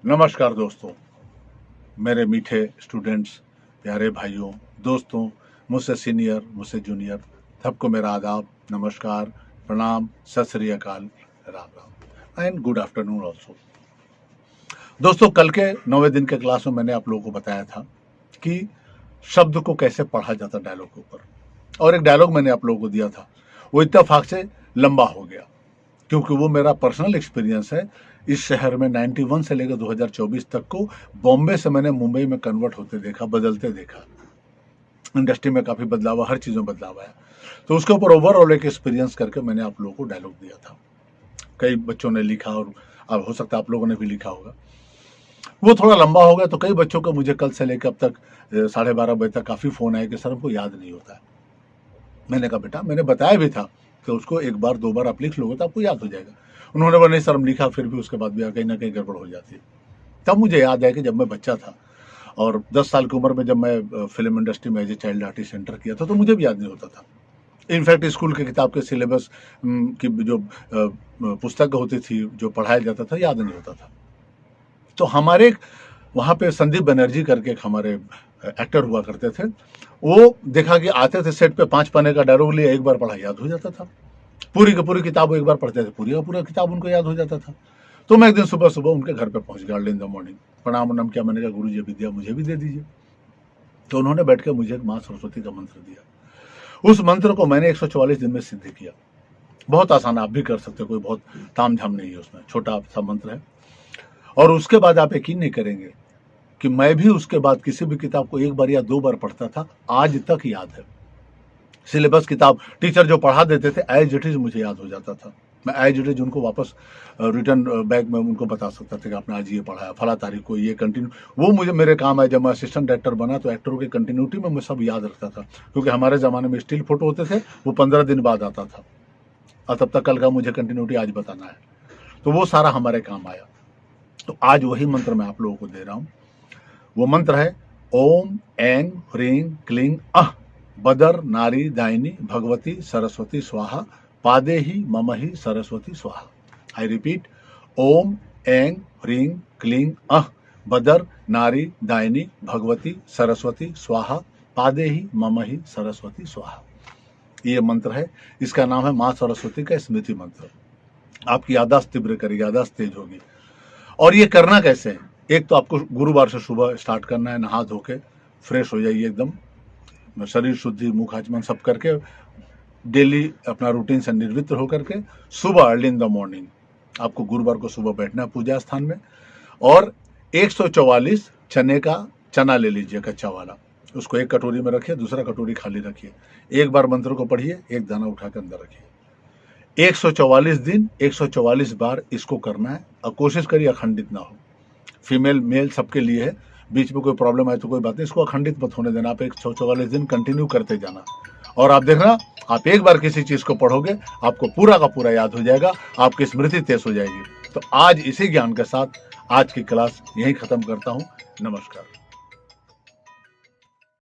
नमस्कार दोस्तों, मेरे मीठे स्टूडेंट्स, प्यारे भाइयों, दोस्तों, मुझसे सीनियर, मुझसे जूनियर, सबको मेरा आदाब, नमस्कार, प्रणाम, सत श्री अकाल, Ram Ram and good afternoon also. दोस्तों, कल के 9वें दिन के क्लास में मैंने आप लोगों को बताया था कि शब्द को कैसे पढ़ा जाता डायलॉग के ऊपर, और एक डायलॉग मैंने आप लोगों को दिया था। वो इत्तेफाक से लंबा हो गया क्योंकि वो मेरा पर्सनल एक्सपीरियंस है। इस शहर में 91 से लेकर 2024 तक को बॉम्बे से मैंने मुंबई में कन्वर्ट होते देखा, बदलते देखा। इंडस्ट्री में काफ़ी बदलाव, हर चीज़ में बदलाव आया। तो उसके ऊपर ओवरऑल एक एक्सपीरियंस करके मैंने आप लोगों को डायलॉग दिया था। कई बच्चों ने लिखा और अब हो सकता है आप लोगों ने भी लिखा होगा। वो थोड़ा लंबा हो गया तो कई बच्चों का मुझे कल से लेकर अब तक 12:30 बजे तक काफ़ी फ़ोन आया कि सर हमको याद नहीं होता है। मैंने कहा बेटा, मैंने बताया भी था कि उसको एक बार दो बार आप लिख लोगे तो आपको याद हो जाएगा। उन्होंने बोला नहीं सर हम लिखा, फिर भी उसके बाद भी कहीं ना कहीं गड़बड़ हो जाती है। तब मुझे याद है कि जब मैं बच्चा था और 10 साल की उम्र में जब मैं फिल्म इंडस्ट्री में as a child artist enter किया था तो मुझे भी याद नहीं होता था। इनफैक्ट स्कूल की किताब के सिलेबस की जो पुस्तक होती थी, जो पढ़ाया जाता था, याद नहीं होता था। तो हमारे वहाँ पे संदीप बनर्जी करके एक हमारे एक्टर हुआ करते थे। वो देखा कि आते थे सेट पे 5 पन्ने का डायलॉग लिए, एक बार पढ़ा याद हो जाता था। पूरी की पूरी किताब एक बार पढ़ते थे, पूरी का पूरा किताब उनको याद हो जाता था। तो मैं एक दिन सुबह सुबह उनके घर पे पहुंच गया, अर्ली इन द मॉर्निंग। प्रणाम उन्नम किया, मैंने कहा गुरु जी विद्या मुझे भी दे दीजिए। तो उन्होंने बैठ के मुझे एक माँ सरस्वती का मंत्र दिया। उस मंत्र को मैंने 144 दिन में सिद्ध किया। बहुत आसान, आप भी कर सकते हो, कोई बहुत ताम झाम नहीं है उसमें, छोटा सा मंत्र है। और उसके बाद आप यकीन नहीं करेंगे कि मैं भी उसके बाद किसी भी किताब को एक बार या दो बार पढ़ता था, आज तक याद है। सिलेबस किताब टीचर जो पढ़ा देते थे एज इट इज मुझे याद हो जाता था। मैं एज इट इज उनको वापस रिटर्न बैक में उनको बता सकता था कि आपने आज ये पढ़ा है, फला तारीख को ये कंटिन्यू। वो मुझे मेरे काम है। जब मैं असिस्टेंट डायरेक्टर बना तो एक्टरों की कंटिन्यूटी में मैं सब याद रखता था, क्योंकि हमारे ज़माने में स्टिल फोटो होते थे, वो 15 दिन बाद आता था और तब तक कल का मुझे कंटिन्यूटी आज बताना है। तो वो सारा हमारे काम आया। तो आज वही मंत्र मैं आप लोगों को दे रहा हूँ। वो मंत्र है ओम ऐं ह्रीं क्लीं अह बदर नारी दायिनी भगवती सरस्वती स्वाहा पादे ही मम ही सरस्वती स्वाहा। आई रिपीट, ओम ऐं ह्रीं क्लीं अह बदर नारी दायिनी भगवती सरस्वती स्वाहा पादे ही मम ही सरस्वती स्वाहा। ये मंत्र है, इसका नाम है माँ सरस्वती का स्मृति मंत्र। आपकी याददाश्त तीव्र करेगी, याददाश्त तेज होगी। और ये करना कैसे है? एक तो आपको गुरुवार से सुबह स्टार्ट करना है, नहा धो के फ्रेश हो जाइए एकदम, शरीर शुद्धि, मुख आचमन सब करके डेली अपना रूटीन से निर्वृत्त होकर के सुबह अर्ली इन द मॉर्निंग आपको गुरुवार को सुबह बैठना है पूजा स्थान में। और 144 चने का चना ले लीजिए, कच्चा वाला, उसको एक कटोरी में रखिए, दूसरा कटोरी खाली रखिए। एक बार मंत्र को पढ़िए, एक दाना उठा के अंदर रखिए। 144 दिन 144 बार इसको करना है और कोशिश करिए अखंडित ना हो। फीमेल मेल सबके लिए है, बीच में कोई प्रॉब्लम आए तो कोई बात नहीं, इसको अखंडित मत होने देना। आप 144 दिन कंटिन्यू करते जाना और आप देखना, आप एक बार किसी चीज को पढ़ोगे आपको पूरा का पूरा याद हो जाएगा, आपकी स्मृति तेज हो जाएगी। तो आज इसी ज्ञान के साथ आज की क्लास यहीं खत्म करता हूं। नमस्कार।